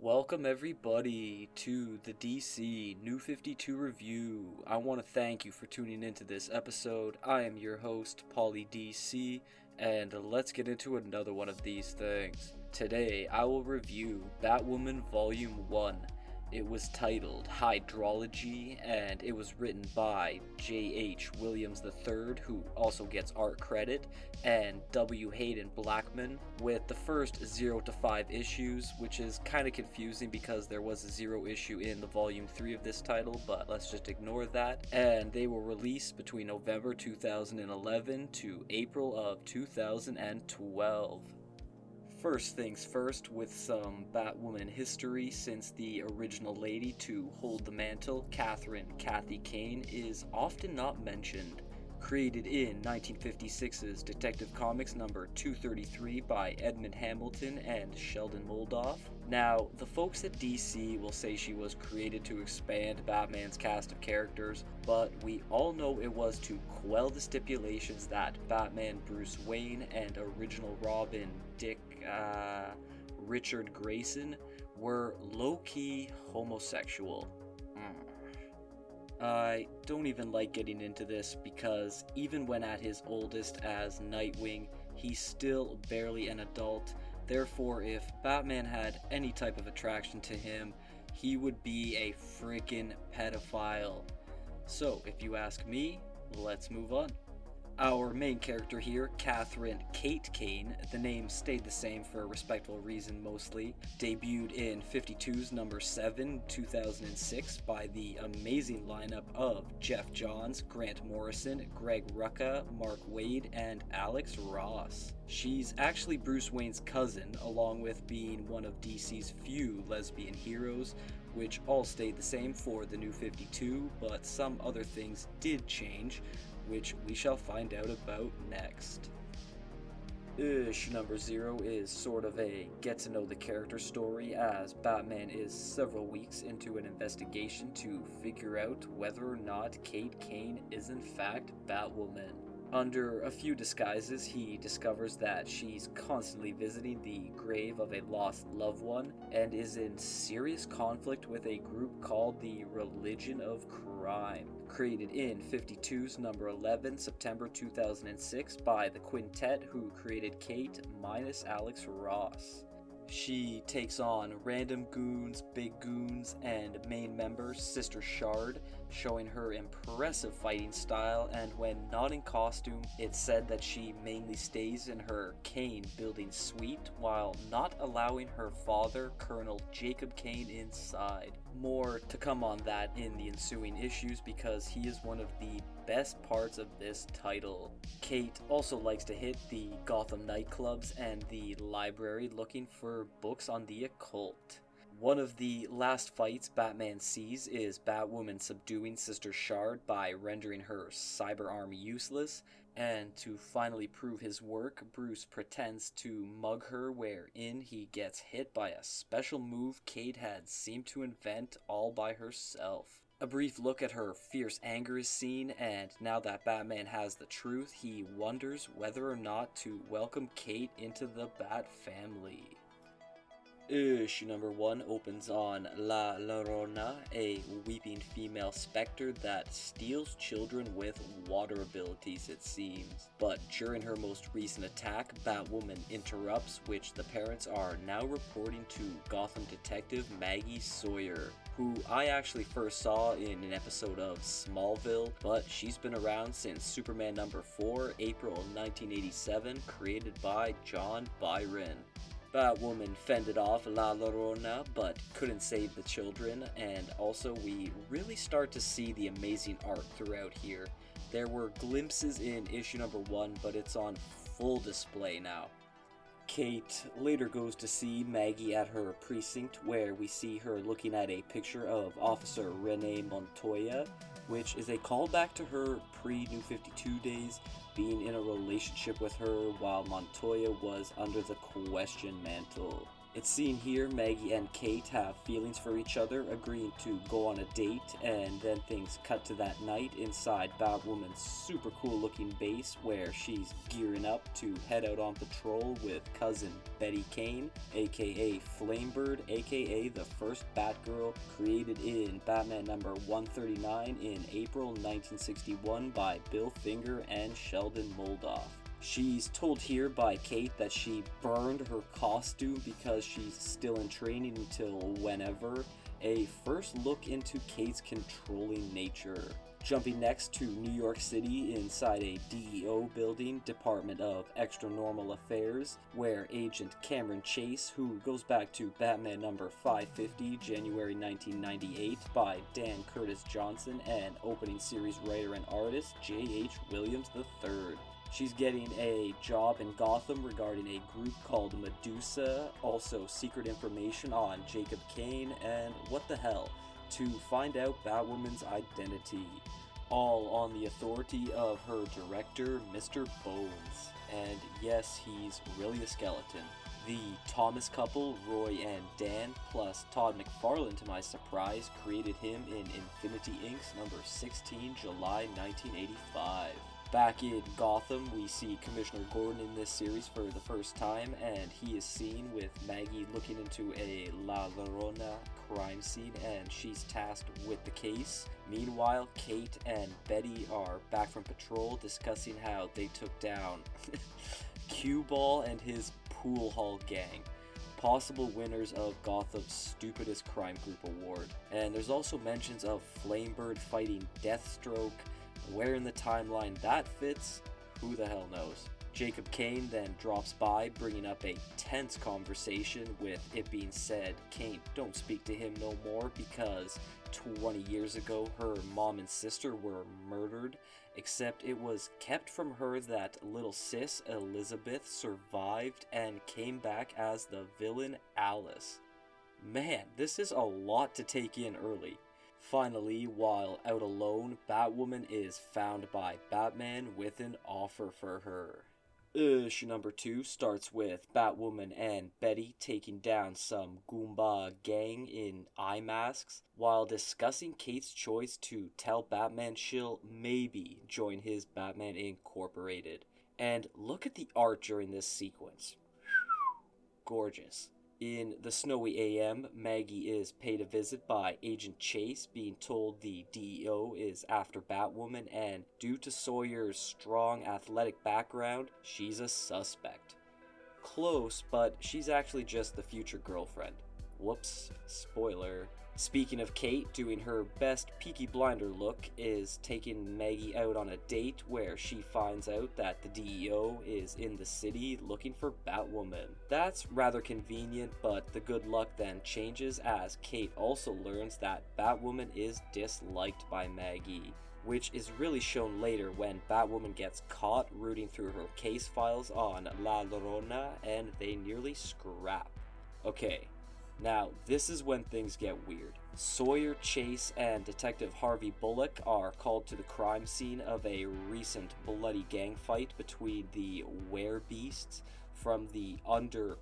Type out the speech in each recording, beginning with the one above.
Welcome everybody to the DC New 52 review. I want to thank you for tuning into this episode. I am your host, Pauly DC, and let's get into another one of these things. Today I will review Batwoman Vol.1. It was titled Hydrology, and it was written by J.H. Williams III, who also gets art credit, and W. Haden Blackman, with the first 0 to 5 issues, which is kind of confusing because there was a 0 issue in the volume 3 of this title, but let's just ignore that. And they were released between November 2011 to April of 2012. First things first, with some Batwoman history, since the original lady to hold the mantle, Kathy Kane, is often not mentioned. Created in 1956's Detective Comics number 233 by Edmund Hamilton and Sheldon Moldoff. Now, the folks at DC will say she was created to expand Batman's cast of characters, but we all know it was to quell the stipulations that Batman Bruce Wayne and original Robin Richard Grayson were low-key homosexual. I don't even like getting into this because even when at his oldest as Nightwing, he's still barely an adult. Therefore, if Batman had any type of attraction to him, he would be a freaking pedophile. So, if you ask me, let's move on. Our main character here, Kate Kane, the name stayed the same for a respectful reason mostly, debuted in 52's number 7, 2006 by the amazing lineup of Jeff Johns, Grant Morrison, Greg Rucka, Mark Waid, and Alex Ross. She's actually Bruce Wayne's cousin, along with being one of DC's few lesbian heroes, which all stayed the same for the New 52, but some other things did change, which we shall find out about next. Issue number 0 is sort of a get-to-know-the-character story, as Batman is several weeks into an investigation to figure out whether or not Kate Kane is in fact Batwoman. Under a few disguises, he discovers that she's constantly visiting the grave of a lost loved one and is in serious conflict with a group called the Religion of Crime, created in 52's number 11, September 2006 by the quintet who created Kate minus Alex Ross. She takes on random goons, big goons, and main member Sister Shard, showing her impressive fighting style, and when not in costume, it's said that she mainly stays in her Kane building suite while not allowing her father, Colonel Jacob Kane, inside. More to come on that in the ensuing issues because he is one of the best parts of this title. Kate also likes to hit the Gotham nightclubs and the library looking for books on the occult. One of the last fights Batman sees is Batwoman subduing Sister Shard by rendering her cyber arm useless, and to finally prove his work, Bruce pretends to mug her, wherein he gets hit by a special move Kate had seemed to invent all by herself. A brief look at her fierce anger is seen, and now that Batman has the truth, he wonders whether or not to welcome Kate into the Bat family. Issue number 1 opens on La Llorona, a weeping female specter that steals children with water abilities, it seems. But during her most recent attack, Batwoman interrupts, which the parents are now reporting to Gotham detective Maggie Sawyer, who I actually first saw in an episode of Smallville, but she's been around since Superman number 4, April 1987, created by John Byron. Batwoman fended off La Llorona, but couldn't save the children, and also we really start to see the amazing art throughout here. There were glimpses in issue number 1, but it's on full display now. Kate later goes to see Maggie at her precinct, where we see her looking at a picture of Officer Renee Montoya, which is a callback to her pre-New 52 days, being in a relationship with her while Montoya was under the Question mantle. It's seen here Maggie and Kate have feelings for each other, agreeing to go on a date, and then things cut to that night inside Batwoman's super cool looking base where she's gearing up to head out on patrol with cousin Betty Kane, aka Flamebird, aka the first Batgirl, created in Batman number 139 in April 1961 by Bill Finger and Sheldon Moldoff. She's told here by Kate that she burned her costume because she's still in training until whenever. A first look into Kate's controlling nature. Jumping next to New York City inside a DEO building, Department of Extra Normal Affairs, where Agent Cameron Chase, who goes back to Batman number 550, January 1998, by Dan Curtis Johnson and opening series writer and artist J.H. Williams III. She's getting a job in Gotham regarding a group called Medusa, also secret information on Jacob Kane, and what the hell, to find out Batwoman's identity. All on the authority of her director, Mr. Bones. And yes, he's really a skeleton. The Thomas couple, Roy and Dan, plus Todd McFarlane to my surprise, created him in Infinity Inc.'s number 16, July 1985. Back in Gotham, we see Commissioner Gordon in this series for the first time, and he is seen with Maggie looking into a La Llorona crime scene, and she's tasked with the case. Meanwhile, Kate and Betty are back from patrol discussing how they took down Cue Ball and his Pool Hall gang, possible winners of Gotham's Stupidest Crime Group Award. And there's also mentions of Flamebird fighting Deathstroke. Where in the timeline that fits, who the hell knows. Jacob Kane then drops by, bringing up a tense conversation, with it being said Kane don't speak to him no more because 20 years ago her mom and sister were murdered, except it was kept from her that little sis Elizabeth survived and came back as the villain Alice. Man, this is a lot to take in early. Finally, while out alone, Batwoman is found by Batman with an offer for her. Issue number 2 starts with Batwoman and Betty taking down some Goomba gang in eye masks while discussing Kate's choice to tell Batman she'll maybe join his Batman Incorporated. And look at the art during this sequence. Gorgeous. In the snowy AM, Maggie is paid a visit by Agent Chase, being told the DEO is after Batwoman, and due to Sawyer's strong athletic background, she's a suspect. Close, but she's actually just the future girlfriend. Whoops, spoiler. Speaking of Kate, doing her best Peaky Blinder look is taking Maggie out on a date where she finds out that the DEO is in the city looking for Batwoman. That's rather convenient, but the good luck then changes as Kate also learns that Batwoman is disliked by Maggie, which is really shown later when Batwoman gets caught rooting through her case files on La Llorona and they nearly scrap. Okay. Now, this is when things get weird. Sawyer, Chase, and Detective Harvey Bullock are called to the crime scene of a recent bloody gang fight between the Werebeasts from the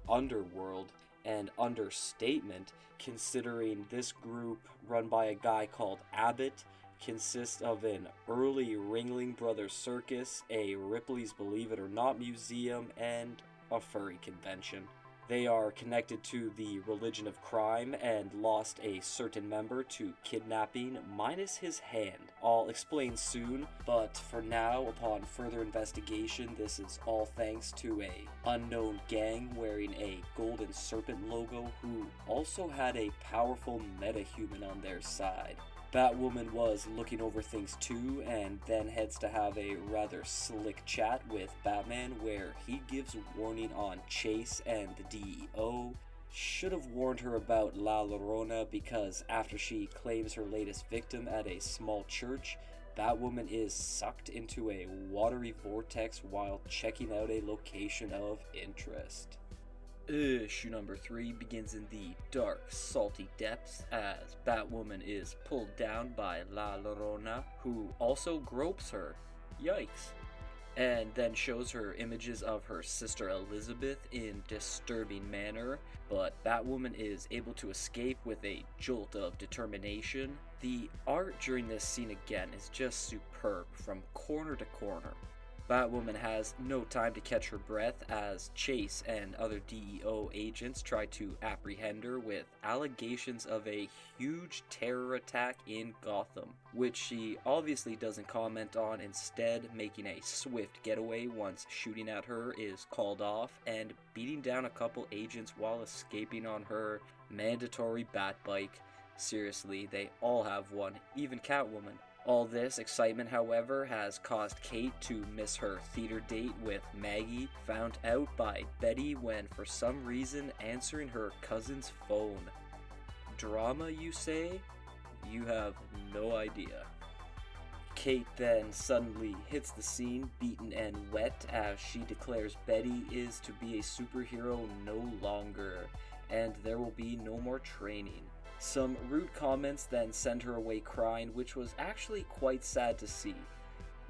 underworld, and understatement, considering this group, run by a guy called Abbott, consists of an early Ringling Brothers circus, a Ripley's Believe It or Not museum, and a furry convention. They are connected to the religion of crime and lost a certain member to kidnapping minus his hand. I'll explain soon, but for now, upon further investigation, this is all thanks to a unknown gang wearing a golden serpent logo who also had a powerful metahuman on their side. Batwoman was looking over things too, and then heads to have a rather slick chat with Batman where he gives warning on Chase and the DEO. Should have warned her about La Llorona because after she claims her latest victim at a small church, Batwoman is sucked into a watery vortex while checking out a location of interest. Issue number 3 begins in the dark, salty depths as Batwoman is pulled down by La Llorona, who also gropes her. Yikes. and then shows her images of her sister Elizabeth in disturbing manner, but Batwoman is able to escape with a jolt of determination. The art during this scene again is just superb from corner to corner. Batwoman has no time to catch her breath as Chase and other DEO agents try to apprehend her with allegations of a huge terror attack in Gotham, which she obviously doesn't comment on, instead making a swift getaway once shooting at her is called off and beating down a couple agents while escaping on her mandatory bat bike. Seriously, they all have one, even Catwoman. All this excitement, however, has caused Kate to miss her theater date with Maggie, found out by Betty when for some reason answering her cousin's phone. Drama, you say? You have no idea. Kate then suddenly hits the scene beaten and wet as she declares Betty is to be a superhero no longer, and there will be no more training. Some rude comments then send her away crying, which was actually quite sad to see.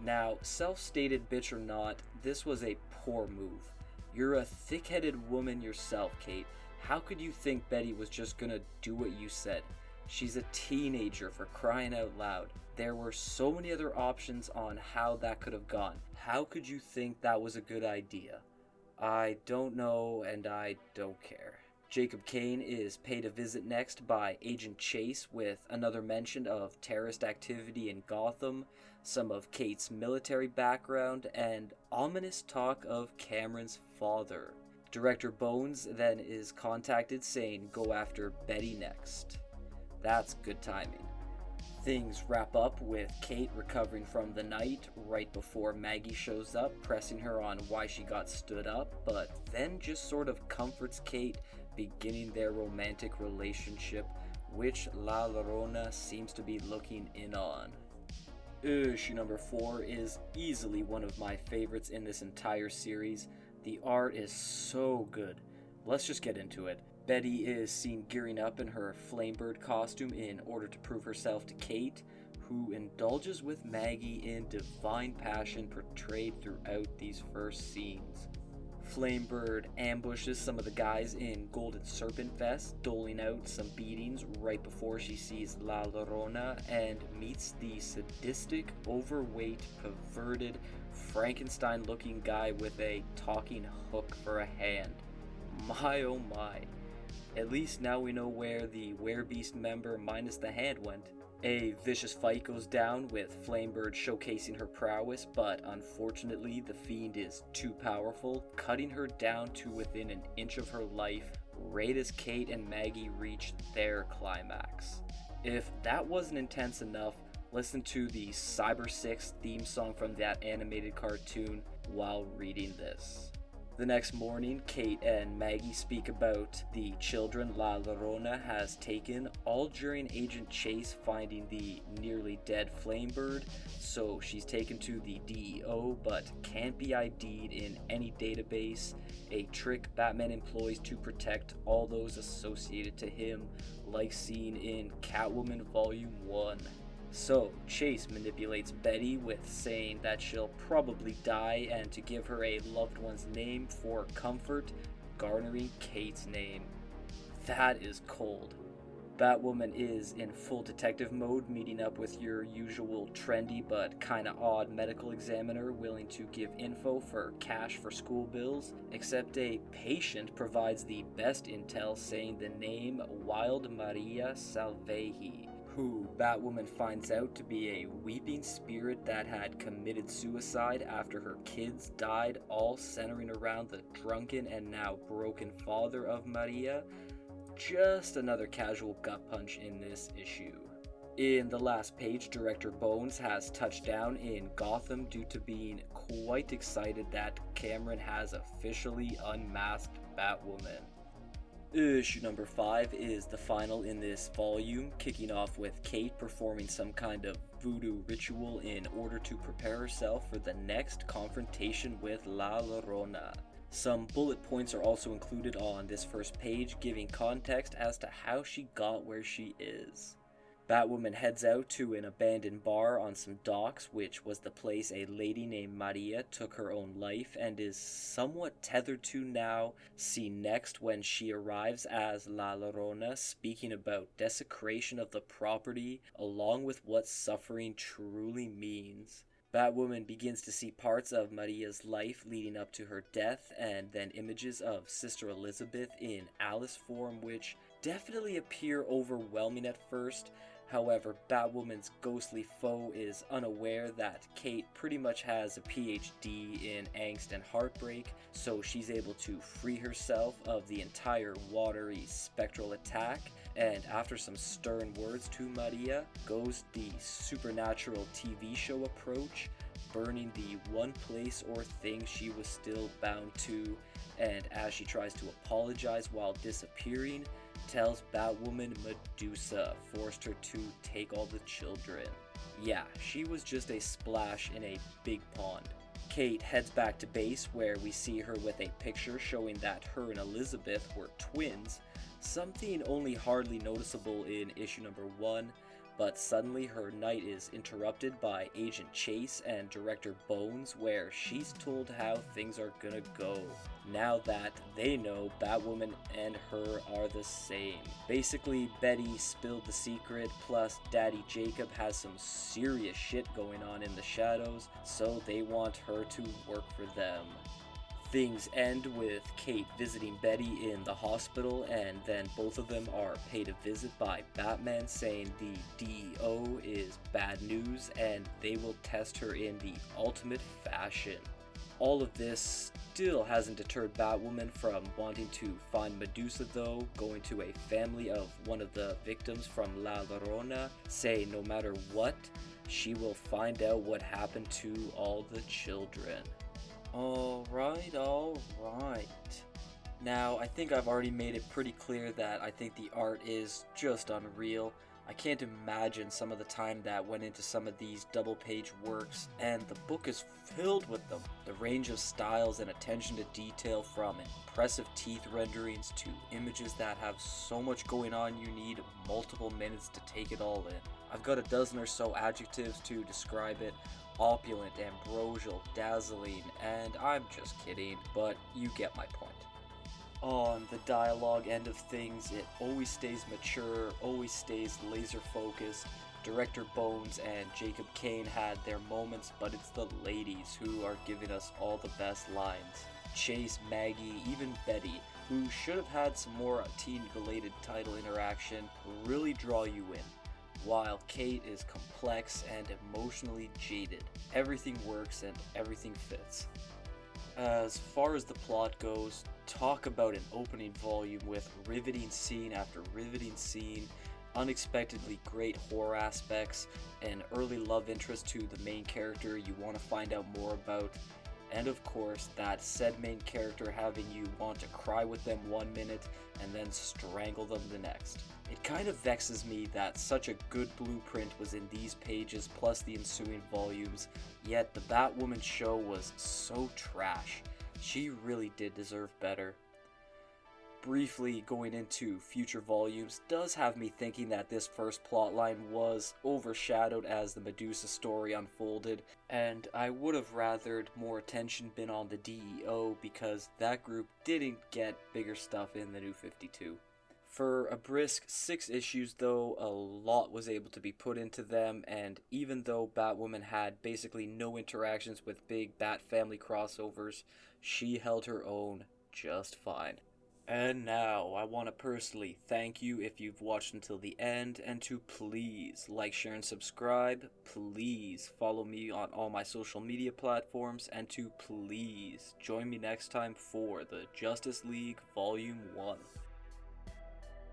Now, self-stated bitch or not, this was a poor move. You're a thick-headed woman yourself, Kate. How could you think Betty was just gonna do what you said? She's a teenager, for crying out loud. There were so many other options on how that could have gone. How could you think that was a good idea? I don't know, and I don't care. Jacob Kane is paid a visit next by Agent Chase with another mention of terrorist activity in Gotham, some of Kate's military background, and ominous talk of Cameron's father. Director Bones then is contacted saying go after Betty next. That's good timing. Things wrap up with Kate recovering from the night right before Maggie shows up, pressing her on why she got stood up, but then just sort of comforts Kate, beginning their romantic relationship, which La Llorona seems to be looking in on. Issue number 4 is easily one of my favorites in this entire series. The art is so good. Let's just get into it. Betty is seen gearing up in her Flamebird costume in order to prove herself to Kate, who indulges with Maggie in divine passion portrayed throughout these first scenes. Flamebird ambushes some of the guys in Golden Serpent vests, doling out some beatings right before she sees La Llorona and meets the sadistic, overweight, perverted, Frankenstein-looking guy with a talking hook for a hand. My oh my. At least now we know where the Werebeast member minus the hand went. A vicious fight goes down with Flamebird showcasing her prowess, but unfortunately the Fiend is too powerful, cutting her down to within an inch of her life right as Kate and Maggie reach their climax. If that wasn't intense enough, listen to the Cyber 6 theme song from that animated cartoon while reading this. The next morning, Kate and Maggie speak about the children La Llorona has taken, all during Agent Chase finding the nearly dead Flamebird, so she's taken to the DEO but can't be ID'd in any database, a trick Batman employs to protect all those associated to him, like seen in Catwoman Vol.1. So, Chase manipulates Betty with saying that she'll probably die and to give her a loved one's name for comfort, garnering Kate's name. That is cold. Batwoman is in full detective mode, meeting up with your usual trendy but kinda odd medical examiner willing to give info for cash for school bills, except a patient provides the best intel saying the name Wild Maria Salveji, who Batwoman finds out to be a weeping spirit that had committed suicide after her kids died, all centering around the drunken and now broken father of Maria. Just another casual gut punch in this issue. In the last page, Director Bones has touched down in Gotham due to being quite excited that Cameron has officially unmasked Batwoman. Issue number 5 is the final in this volume, kicking off with Kate performing some kind of voodoo ritual in order to prepare herself for the next confrontation with La Llorona. Some bullet points are also included on this first page, giving context as to how she got where she is. Batwoman heads out to an abandoned bar on some docks, which was the place a lady named Maria took her own life and is somewhat tethered to now. See next when she arrives as La Llorona, speaking about desecration of the property, along with what suffering truly means. Batwoman begins to see parts of Maria's life leading up to her death, and then images of Sister Elizabeth in Alice form, which definitely appear overwhelming at first. However, Batwoman's ghostly foe is unaware that Kate pretty much has a PhD in angst and heartbreak, so she's able to free herself of the entire watery spectral attack, and after some stern words to Maria, goes the supernatural TV show approach, burning the one place or thing she was still bound to, and as she tries to apologize while disappearing, tells Batwoman Medusa forced her to take all the children. Yeah, she was just a splash in a big pond. Kate heads back to base where we see her with a picture showing that her and Elizabeth were twins, something only hardly noticeable in issue number 1, but suddenly her night is interrupted by Agent Chase and Director Bones, where she's told how things are gonna go. Now that they know Batwoman and her are the same. Basically, Betty spilled the secret, plus Daddy Jacob has some serious shit going on in the shadows, so they want her to work for them. Things end with Kate visiting Betty in the hospital, and then both of them are paid a visit by Batman saying the DEO is bad news and they will test her in the ultimate fashion. All of this still hasn't deterred Batwoman from wanting to find Medusa though, going to a family of one of the victims from La Llorona, say no matter what, she will find out what happened to all the children. Alright. Now, I think I've already made it pretty clear that I think the art is just unreal. I can't imagine some of the time that went into some of these double-page works, and the book is filled with them. The range of styles and attention to detail, from impressive teeth renderings to images that have so much going on you need multiple minutes to take it all in. I've got a dozen or so adjectives to describe it. Opulent, ambrosial, dazzling, and I'm just kidding, but you get my point. On the dialogue end of things, it always stays mature, always stays laser focused. Director Bones and Jacob Kane had their moments, but it's the ladies who are giving us all the best lines. Chase, Maggie, even Betty, who should have had some more teen-related title interaction, really draw you in. While Kate is complex and emotionally jaded. Everything works and everything fits. As far as the plot goes, talk about an opening volume with riveting scene after riveting scene, unexpectedly great horror aspects, an early love interest to the main character you want to find out more about, and of course that said main character having you want to cry with them 1 minute and then strangle them the next. It kind of vexes me that such a good blueprint was in these pages plus the ensuing volumes, yet the Batwoman show was so trash. She really did deserve better. Briefly going into future volumes does have me thinking that this first plotline was overshadowed as the Medusa story unfolded, and I would have rathered more attention been on the DEO because that group didn't get bigger stuff in the New 52. For a brisk 6 issues though, a lot was able to be put into them, and even though Batwoman had basically no interactions with big Bat family crossovers, she held her own just fine. And now, I want to personally thank you if you've watched until the end, and to please like, share, and subscribe, please follow me on all my social media platforms, and to please join me next time for the Justice League Volume 1.